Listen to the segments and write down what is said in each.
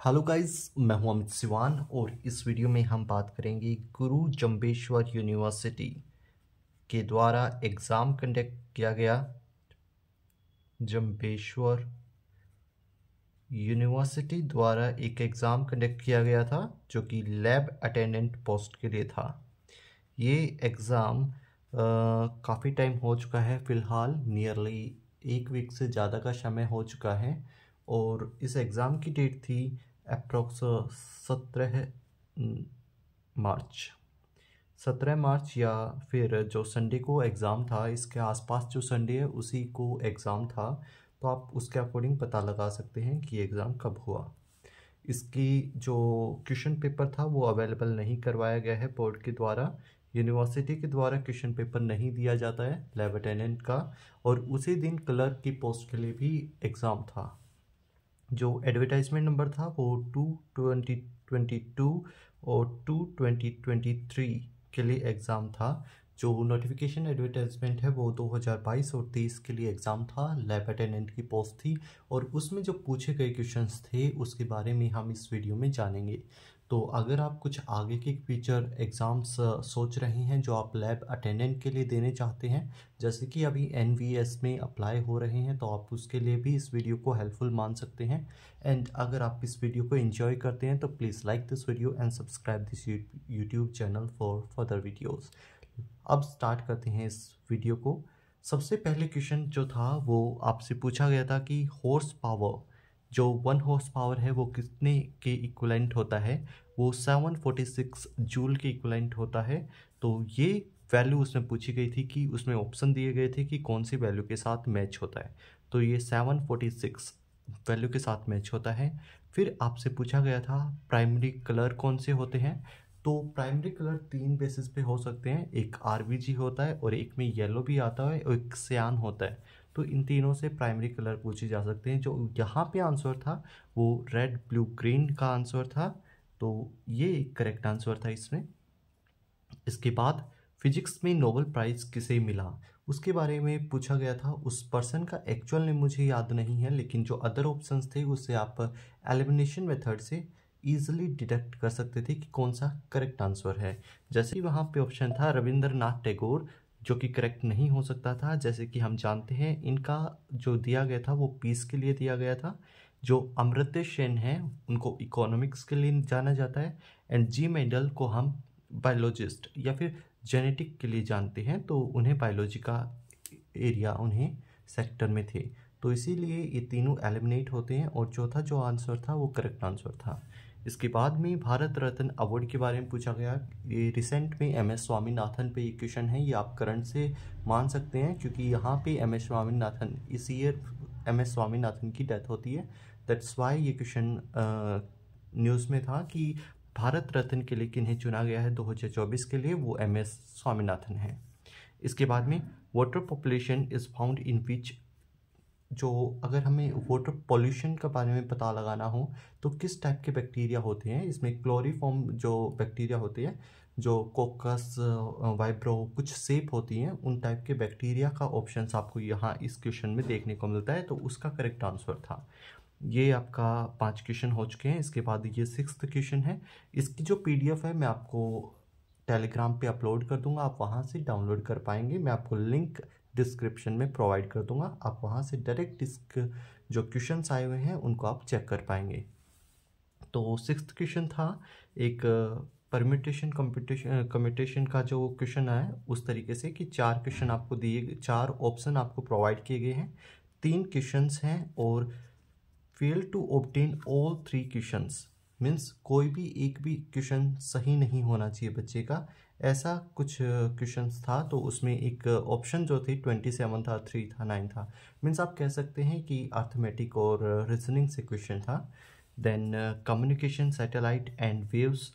Hello guys, मैं हूं अमित सिवान और इस वीडियो में हम बात करेंगे गुरु जंबेश्वर यूनिवर्सिटी के द्वारा एग्ज़ाम कंडक्ट किया गया। जंबेश्वर यूनिवर्सिटी द्वारा एक एग्ज़ाम कंडक्ट किया गया था जो कि लैब अटेंडेंट पोस्ट के लिए था। ये एग्ज़ाम काफ़ी टाइम हो चुका है, फ़िलहाल नियरली 1 वीक से ज़्यादा का समय हो चुका है और इस एग्ज़ाम की डेट थी अप्रॉक्स 17 मार्च। 17 मार्च या फिर जो संडे को एग्ज़ाम था, इसके आसपास जो संडे है उसी को एग्ज़ाम था, तो आप उसके अकॉर्डिंग पता लगा सकते हैं कि एग्ज़ाम कब हुआ। इसकी जो क्वेश्चन पेपर था वो अवेलेबल नहीं करवाया गया है बोर्ड के द्वारा। यूनिवर्सिटी के द्वारा क्वेश्चन पेपर नहीं दिया जाता है लैब अटेंडेंट का, और उसी दिन क्लर्क की पोस्ट के लिए भी एग्ज़ाम था। जो एडवर्टाइजमेंट नंबर था वो 2/2022 और 2/2023 के लिए एग्ज़ाम था। जो नोटिफिकेशन एडवर्टाइजमेंट है वो 2022 और 23 के लिए एग्ज़ाम था, लैब अटेंडेंट की पोस्ट थी और उसमें जो पूछे गए क्वेश्चंस थे उसके बारे में हम इस वीडियो में जानेंगे। तो अगर आप कुछ आगे के फ्यूचर एग्ज़ाम्स सोच रहे हैं जो आप लैब अटेंडेंट के लिए देने चाहते हैं, जैसे कि अभी एनवीएस में अप्लाई हो रहे हैं, तो आप उसके लिए भी इस वीडियो को हेल्पफुल मान सकते हैं। एंड अगर आप इस वीडियो को एंजॉय करते हैं तो please like this video and subscribe this YouTube channel for further videos. अब स्टार्ट करते हैं इस वीडियो को। सबसे पहले क्वेश्चन जो था वो आपसे पूछा गया था कि हॉर्स पावर, जो 1 हॉर्स पावर है वो कितने के इक्विवेलेंट होता है। वो 746 जूल के इक्विवेलेंट होता है। तो ये वैल्यू उसमें पूछी गई थी कि उसमें ऑप्शन दिए गए थे कि कौन सी वैल्यू के साथ मैच होता है। तो ये 746 वैल्यू के साथ मैच होता है। फिर आपसे पूछा गया था प्राइमरी कलर कौन से होते हैं। तो प्राइमरी कलर 3 बेसिस पे हो सकते हैं, एक आरबीजी होता है और एक में येलो भी आता है और एक सियान होता है। तो इन तीनों से प्राइमरी कलर पूछे जा सकते हैं। जो यहाँ पे आंसर था वो रेड ब्लू ग्रीन का आंसर था, तो ये एक करेक्ट आंसर था इसमें। इसके बाद फिजिक्स में नोबेल प्राइज़ किसे मिला, उसके बारे में पूछा गया था। उस पर्सन का एक्चुअल नेम मुझे याद नहीं है, लेकिन जो अदर ऑप्शंस थे उससे आप एलिमिनेशन मेथड से ईजिली डिडक्ट कर सकते थे कि कौन सा करेक्ट आंसर है। जैसे कि वहाँ पे ऑप्शन था रविंद्रनाथ टैगोर, जो कि करेक्ट नहीं हो सकता था। जैसे कि हम जानते हैं इनका जो दिया गया था वो पीस के लिए दिया गया था। जो अमर्त्य सेन हैं उनको इकोनॉमिक्स के लिए जाना जाता है, एंड जी मेंडल को हम बायोलॉजिस्ट या फिर जेनेटिक के लिए जानते हैं, तो उन्हें बायोलॉजी का एरिया उन्हें सेक्टर में थे, तो इसीलिए ये तीनों एलिमिनेट होते हैं और चौथा जो आंसर था वो करेक्ट आंसर था। इसके बाद में भारत रत्न अवार्ड के बारे में पूछा गया। ये रिसेंट में एम एस स्वामीनाथन पे ये क्वेश्चन है, ये आप करंट से मान सकते हैं क्योंकि यहाँ पे एम एस स्वामीनाथन इस ईयर एम एस स्वामीनाथन की डेथ होती है। दैट्स वाई ये क्वेश्चन न्यूज़ में था कि भारत रत्न के लिए किन्हें चुना गया है 2024 के लिए, वो एम एस स्वामीनाथन है। इसके बाद में water population is found in which, जो अगर हमें वाटर पॉल्यूशन के बारे में पता लगाना हो तो किस टाइप के बैक्टीरिया होते हैं, इसमें क्लोरीफॉर्म जो बैक्टीरिया होते हैं, जो कोकस वाइब्रो कुछ सेप होती हैं, उन टाइप के बैक्टीरिया का ऑप्शन आपको यहाँ इस क्वेश्चन में देखने को मिलता है, तो उसका करेक्ट आंसर था। ये आपका 5 क्वेश्चन हो चुके हैं। इसके बाद ये 6th क्वेश्चन है। इसकी जो पीडीएफ है मैं आपको टेलीग्राम पे अपलोड कर दूंगा, आप वहाँ से डाउनलोड कर पाएंगे। मैं आपको लिंक डिस्क्रिप्शन में प्रोवाइड कर दूंगा, आप वहाँ से डायरेक्ट जो क्वेश्चंस आए हुए हैं उनको आप चेक कर पाएंगे। तो 6th क्वेश्चन था एक परम्यूटेशन कम्यूटेशन का जो क्वेश्चन आया उस तरीके से कि 4 क्वेश्चन आपको दिए, 4 ऑप्शन आपको प्रोवाइड किए गए हैं, 3 क्वेश्चंस हैं और fail to obtain all 3 questions means कोई भी एक भी क्वेश्चन सही नहीं होना चाहिए बच्चे का, ऐसा कुछ क्वेश्चंस था। तो उसमें एक ऑप्शन जो थे 27 था, 3 था, 9 था, मीन्स आप कह सकते हैं कि अर्थमेटिक और रीजनिंग से क्वेश्चन था। Then communication satellite and waves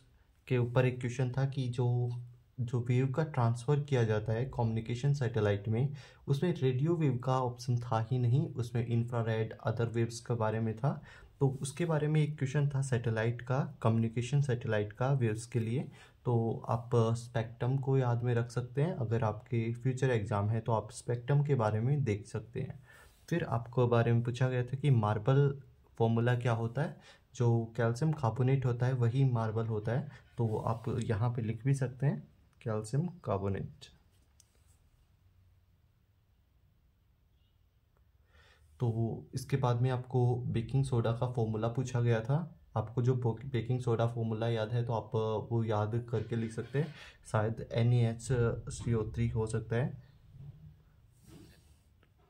के ऊपर एक क्वेश्चन था कि जो वेव का ट्रांसफ़र किया जाता है कम्युनिकेशन सैटेलाइट में, उसमें रेडियो वेव का ऑप्शन था ही नहीं, उसमें इंफ्रारेड अदर वेव्स के बारे में था। तो उसके बारे में एक क्वेश्चन था सैटेलाइट का, कम्युनिकेशन सैटेलाइट का वेव्स के लिए। तो आप स्पेक्ट्रम को याद में रख सकते हैं, अगर आपके फ्यूचर एग्ज़ाम है तो आप स्पेक्ट्रम के बारे में देख सकते हैं। फिर आपको बारे में पूछा गया था कि मार्बल फॉर्मूला क्या होता है। जो कैल्शियम कार्बोनेट होता है वही मार्बल होता है, तो आप यहाँ पे लिख भी सकते हैं कैल्शियम कार्बोनेट। तो इसके बाद में आपको बेकिंग सोडा का फॉर्मूला पूछा गया था। आपको जो बेकिंग सोडा फॉर्मूला याद है तो आप वो याद करके लिख सकते हैं, शायद NaHCO3 हो सकता है,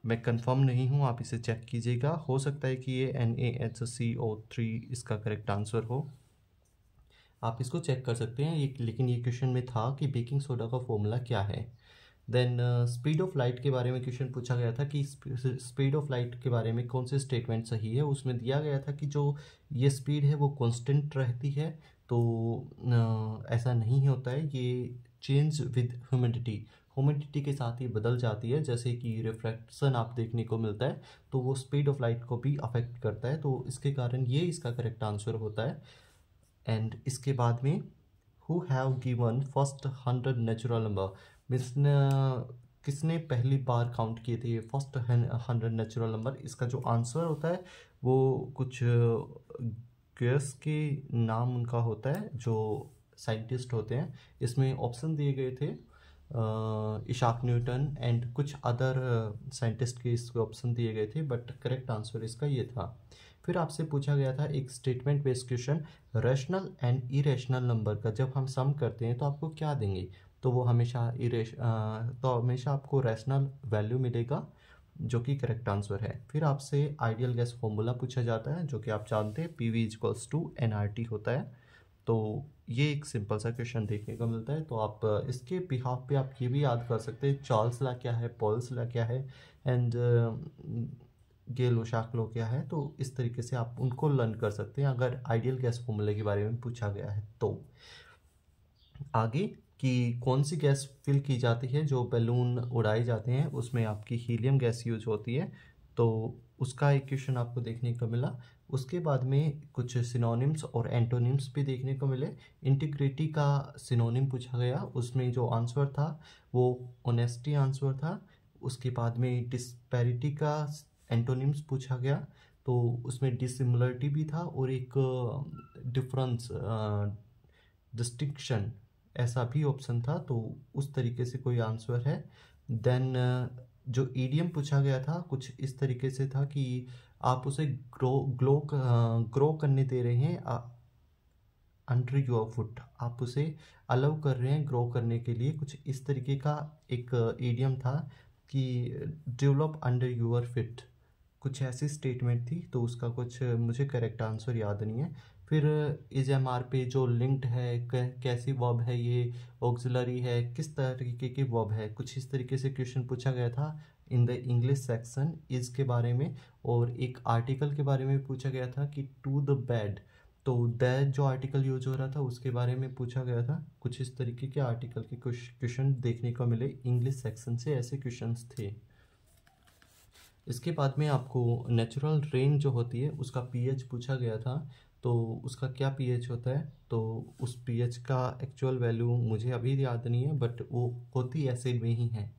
मैं कंफर्म नहीं हूँ, आप इसे चेक कीजिएगा, हो सकता है कि ये NaHCO3 इसका करेक्ट आंसर हो, आप इसको चेक कर सकते हैं। ये लेकिन ये क्वेश्चन में था कि बेकिंग सोडा का फॉर्मूला क्या है। देन स्पीड ऑफ लाइट के बारे में क्वेश्चन पूछा गया था कि स्पीड ऑफ लाइट के बारे में कौन से स्टेटमेंट सही है। उसमें दिया गया था कि जो ये स्पीड है वो कांस्टेंट रहती है, तो ऐसा नहीं होता है, ये चेंज विद ह्यूमिडिटी के साथ ही बदल जाती है, जैसे कि रिफ्रैक्शन आप देखने को मिलता है, तो वो स्पीड ऑफ लाइट को भी अफेक्ट करता है, तो इसके कारण ये इसका करेक्ट आंसर होता है। एंड इसके बाद में who have given first 100 natural number, किसने पहली बार काउंट किए थे ये फर्स्ट 100 नेचुरल नंबर। इसका जो आंसर होता है वो कुछ गैस के नाम उनका होता है जो साइंटिस्ट होते हैं। इसमें ऑप्शन दिए गए थे इशाक न्यूटन एंड कुछ अदर साइंटिस्ट के इसके ऑप्शन दिए गए थे, बट करेक्ट आंसर इसका ये था। फिर आपसे पूछा गया था एक statement based question, rational and irrational number का जब हम सम करते हैं तो आपको क्या देंगे, तो वो हमेशा तो हमेशा आपको रैशनल वैल्यू मिलेगा, जो कि करेक्ट आंसर है। फिर आपसे आइडियल गैस फॉर्मूला पूछा जाता है, जो कि आप जानते हैं PV = nRT होता है। तो ये एक सिंपल सा क्वेश्चन देखने को मिलता है, तो आप इसके बिहाफ पे आप ये भी याद कर सकते हैं चार्ल्स लॉ क्या है, पॉल्स लॉ क्या है, एंड गेल-लोशाक लॉ क्या है। तो इस तरीके से आप उनको लर्न कर सकते हैं अगर आइडियल गैस फॉर्मूले के बारे में पूछा गया है। तो आगे कि कौन सी गैस फिल की जाती है जो बैलून उड़ाए जाते हैं, उसमें आपकी हीलियम गैस यूज होती है, तो उसका एक क्वेश्चन आपको देखने को मिला। उसके बाद में कुछ सिनोनिम्स और एंटोनिम्स भी देखने को मिले। इंटीग्रिटी का सिनोनिम पूछा गया, उसमें जो आंसर था वो ऑनेस्टी आंसर था। उसके बाद में डिस्पैरिटी का एंटोनिम्स पूछा गया, तो उसमें डिसिमिलरिटी भी था और एक डिफरेंस डिस्टिंक्शन ऐसा भी ऑप्शन था, तो उस तरीके से कोई आंसर है। देन जो ईडियम पूछा गया था कुछ इस तरीके से था कि आप उसे ग्रो करने दे रहे हैं अंडर योर फुट, आप उसे अलाउ कर रहे हैं ग्रो करने के लिए, कुछ इस तरीके का एक ईडियम था कि डेवलप अंडर योर फिट, कुछ ऐसी स्टेटमेंट थी, तो उसका कुछ मुझे करेक्ट आंसर याद नहीं है। फिर इस MR पे जो लिंक्ड है कैसी वर्ब है, ये ऑक्सिलरी है, किस तरीके की वर्ब है, कुछ इस तरीके से क्वेश्चन पूछा गया था इन द इंग्लिश सेक्शन इस के बारे में। और एक आर्टिकल के बारे में पूछा गया था कि टू द बेड, तो दैट जो आर्टिकल यूज हो रहा था उसके बारे में पूछा गया था। कुछ इस तरीके के आर्टिकल के कुछ क्वेश्चन देखने को मिले इंग्लिश सेक्शन से, ऐसे क्वेश्चंस थे। इसके बाद में आपको नेचुरल रेन जो होती है उसका pH पूछा गया था, तो उसका क्या pH होता है, तो उस pH का एक्चुअल वैल्यू मुझे अभी याद नहीं है, बट वो होती एसिड में ही है,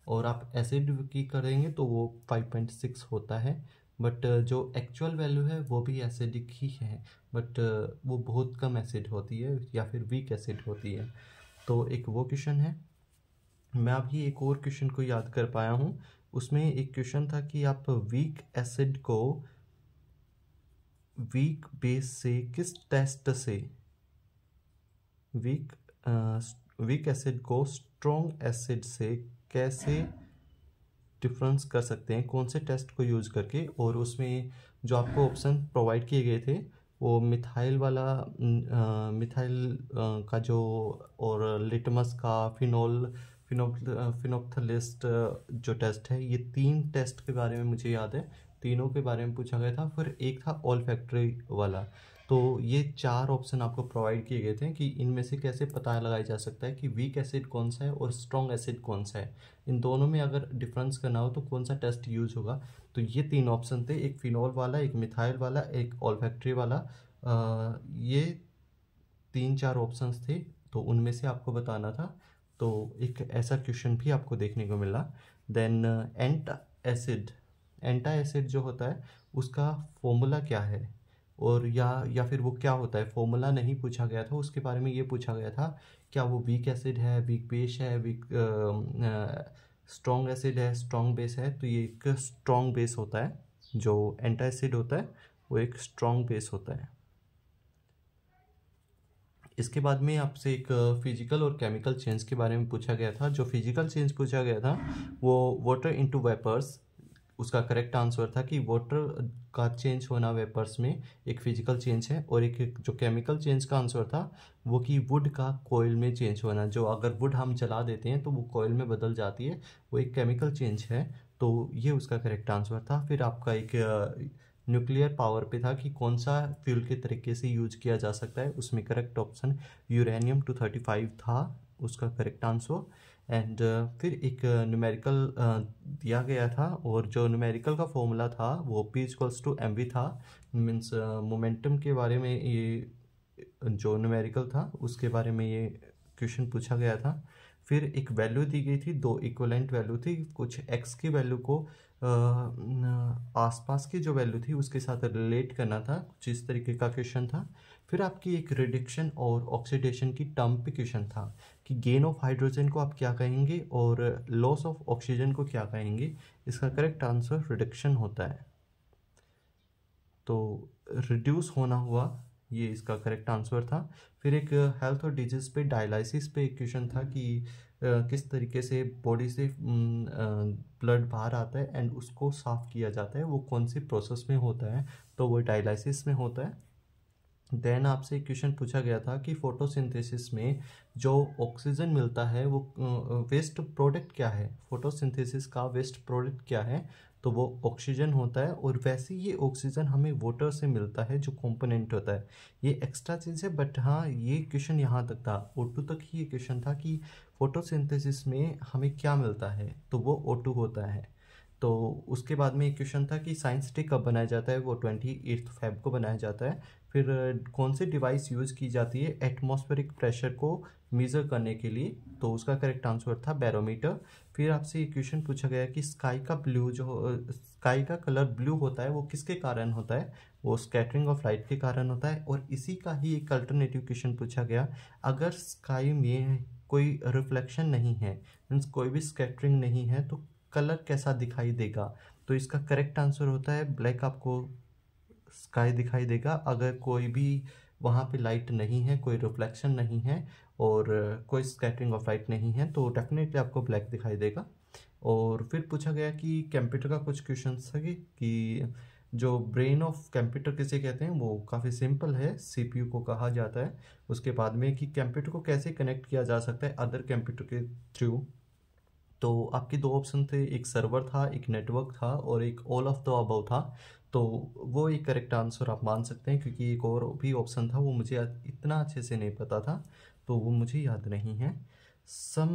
और आप एसिड की करेंगे तो वो 5.6 होता है, बट जो एक्चुअल वैल्यू है वो भी एसिडिक ही है, बट वो बहुत कम एसिड होती है या फिर वीक एसिड होती है। तो एक वो क्वेश्चन है। मैं अभी एक और क्वेश्चन को याद कर पाया हूँ, उसमें एक क्वेश्चन था कि आप वीक एसिड को वीक बेस से किस टेस्ट से वीक एसिड को स्ट्रॉन्ग एसिड से कैसे डिफरेंस कर सकते हैं, कौन से टेस्ट को यूज करके। और उसमें जो आपको ऑप्शन प्रोवाइड किए गए थे वो मिथाइल वाला मिथाइल का जो, और लिटमस का, फिनोप्थलिस्ट जो टेस्ट है, ये 3 टेस्ट के बारे में मुझे याद है, तीनों के बारे में पूछा गया था। फिर एक था ऑल्फैक्टरी वाला, तो ये 4 ऑप्शन आपको प्रोवाइड किए गए थे कि इनमें से कैसे पता लगाया जा सकता है कि वीक एसिड कौन सा है और स्ट्रॉन्ग एसिड कौन सा है, इन दोनों में अगर डिफरेंस करना हो तो कौन सा टेस्ट यूज होगा। तो ये 3 ऑप्शन थे, एक फिनोल वाला, एक मिथाइल वाला, एक ऑल्फैक्टरी वाला। ये 3-4 ऑप्शंस थे, तो उनमें से आपको बताना था, तो एक ऐसा क्वेश्चन भी आपको देखने को मिला। देन एंटा एसिड जो होता है उसका फॉर्मूला क्या है, और या फिर वो क्या होता है, फॉर्मूला नहीं पूछा गया था, उसके बारे में ये पूछा गया था क्या वो वीक एसिड है, वीक बेस है, वीक स्ट्रॉन्ग एसिड है, स्ट्रॉन्ग बेस है। तो ये एक स्ट्रॉन्ग बेस होता है, जो एंटासिड होता है वो एक स्ट्रॉन्ग बेस होता है। इसके बाद में आपसे एक फिजिकल और केमिकल चेंज के बारे में पूछा गया था। जो फिजिकल चेंज पूछा गया था वो वाटर इनटू वेपर्स, उसका करेक्ट आंसर था कि वाटर का चेंज होना वेपर्स में एक फिजिकल चेंज है। और एक जो केमिकल चेंज का आंसर था वो कि वुड का कोयल में चेंज होना, जो अगर वुड हम जला देते हैं तो वो कोयल में बदल जाती है, वो एक केमिकल चेंज है। तो ये उसका करेक्ट आंसर था। फिर आपका एक न्यूक्लियर पावर पे था कि कौन सा फ्यूल के तरीके से यूज किया जा सकता है, उसमें करेक्ट ऑप्शन यूरेनियम 235 था उसका करेक्ट आंसर। एंड फिर एक न्यूमेरिकल दिया गया था, और जो न्यूमेरिकल का फॉर्मूला था वो P=mv था। मीन्स मोमेंटम के बारे में ये जो न्यूमेरिकल था उसके बारे में ये क्वेश्चन पूछा गया था। फिर एक वैल्यू दी गई थी, दो इक्वलेंट वैल्यू थी, कुछ एक्स की वैल्यू को आसपास की जो वैल्यू थी उसके साथ रिलेट करना था, कुछ इस तरीके का क्वेश्चन था। फिर आपकी एक रिडक्शन और ऑक्सीडेशन की टर्म पे क्वेश्चन था कि गेन ऑफ हाइड्रोजन को आप क्या कहेंगे और लॉस ऑफ ऑक्सीजन को क्या कहेंगे। इसका करेक्ट आंसर रिडक्शन होता है। तो रिड्यूस होना हुआ, ये इसका करेक्ट आंसर था। फिर एक हेल्थ और डिजीज पे डायलिसिस पे एक क्वेश्चन था कि किस तरीके से बॉडी से ब्लड बाहर आता है एंड उसको साफ किया जाता है, वो कौन सी प्रोसेस में होता है, तो वो डायलिसिस में होता है। देन आपसे क्वेश्चन पूछा गया था कि फोटोसिंथेसिस में जो ऑक्सीजन मिलता है वो वेस्ट प्रोडक्ट क्या है, फोटोसिंथेसिस का वेस्ट प्रोडक्ट क्या है, तो वो ऑक्सीजन होता है। और वैसे ये ऑक्सीजन हमें वाटर से मिलता है जो कंपोनेंट होता है, ये एक्स्ट्रा चीज़ है। बट हाँ, ये क्वेश्चन यहाँ तक था, O2 तक ही ये क्वेश्चन था कि फोटोसिंथेसिस में हमें क्या मिलता है, तो वो O2 होता है। तो उसके बाद में एक क्वेश्चन था कि साइंस डे कब बनाया जाता है, वो 28 फेब को बनाया जाता है। फिर कौन सी डिवाइस यूज़ की जाती है एटमॉस्फेरिक प्रेशर को मेज़र करने के लिए, तो उसका करेक्ट आंसर था बैरोमीटर। फिर आपसे ये क्वेश्चन पूछा गया कि स्काई का ब्लू स्काई का कलर ब्लू होता है वो किसके कारण होता है, वो स्कैटरिंग ऑफ लाइट के कारण होता है। और इसी का ही एक अल्टरनेटिव क्वेश्चन पूछा गया, अगर स्काई में कोई रिफ्लेक्शन नहीं है, मीन्स कोई भी स्कैटरिंग नहीं है, तो कलर कैसा दिखाई देगा, तो इसका करेक्ट आंसर होता है ब्लैक। आपको स्काई दिखाई देगा अगर कोई भी वहाँ पे लाइट नहीं है, कोई रिफ्लेक्शन नहीं है और कोई स्कैटरिंग ऑफ लाइट नहीं है, तो डेफिनेटली आपको ब्लैक दिखाई देगा। और फिर पूछा गया कि कंप्यूटर का कुछ क्वेश्चन थे कि जो ब्रेन ऑफ कंप्यूटर किसे कहते हैं, वो काफ़ी सिंपल है, सीपीयू को कहा जाता है। उसके बाद में कि कंप्यूटर को कैसे कनेक्ट किया जा सकता है अदर कंप्यूटर के थ्रू, तो आपके दो ऑप्शन थे, एक सर्वर था, एक नेटवर्क था और एक ऑल ऑफ द अबव था। तो वो एक करेक्ट आंसर आप मान सकते हैं, क्योंकि एक और भी ऑप्शन था वो मुझे इतना अच्छे से नहीं पता था, तो वो मुझे याद नहीं है। सम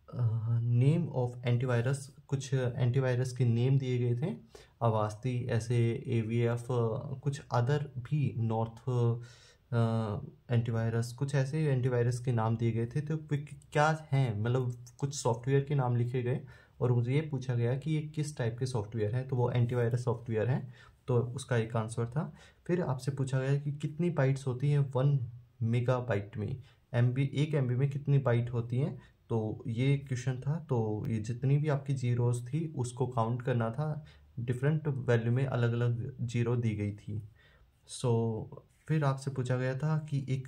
नेम ऑफ एंटीवायरस, कुछ एंटीवायरस के नेम दिए गए थे, अवास्ती, ऐसे AVF, कुछ अदर भी नॉर्थ एंटीवायरस, कुछ ऐसे एंटीवायरस के नाम दिए गए थे। तो क्या हैं, मतलब कुछ सॉफ्टवेयर के नाम लिखे गए और मुझे ये पूछा गया कि ये किस टाइप के सॉफ्टवेयर हैं, तो वो एंटीवायरस सॉफ्टवेयर हैं, तो उसका एक आंसर था। फिर आपसे पूछा गया कि कितनी बाइट्स होती हैं 1 मेगाबाइट में, एक MB में कितनी बाइट होती हैं, तो ये क्वेश्चन था। तो ये जितनी भी आपकी जीरोस थी उसको काउंट करना था, डिफरेंट वैल्यू में अलग अलग जीरो दी गई थी। सो फिर आपसे पूछा गया था कि एक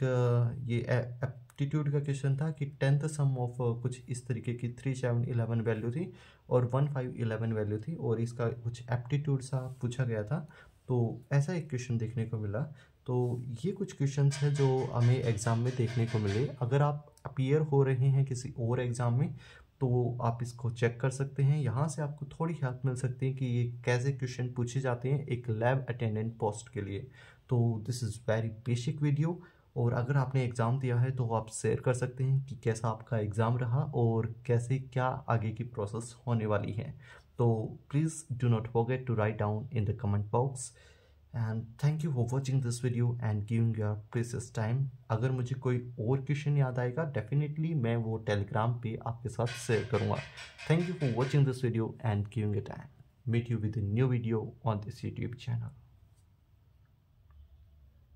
ये एप्टीट्यूड का क्वेश्चन था कि 10th सम ऑफ कुछ इस तरीके की 3, 7, 11 वैल्यू थी और 1, 5, 11 वैल्यू थी, और इसका कुछ एप्टीट्यूड सा पूछा गया था। तो ऐसा एक क्वेश्चन देखने को मिला। तो ये कुछ क्वेश्चंस हैं जो हमें एग्ज़ाम में देखने को मिले। अगर आप अपीयर हो रहे हैं किसी और एग्ज़ाम में तो आप इसको चेक कर सकते हैं, यहाँ से आपको थोड़ी हेल्प मिल सकती है कि ये कैसे क्वेश्चन पूछे जाते हैं एक लैब अटेंडेंट पोस्ट के लिए। तो this is very basic video, और अगर आपने एग्ज़ाम दिया है तो आप शेयर कर सकते हैं कि कैसा आपका एग्ज़ाम रहा और कैसे क्या आगे की प्रोसेस होने वाली है। तो please do not forget to write down in the comment box, and thank you for watching this video and giving your precious time. अगर मुझे कोई और क्वेश्चन याद आएगा डेफिनेटली मैं वो टेलीग्राम पे आपके साथ शेयर करूँगा। Thank you for watching this video and giving it time. Meet you with a new video on this YouTube channel.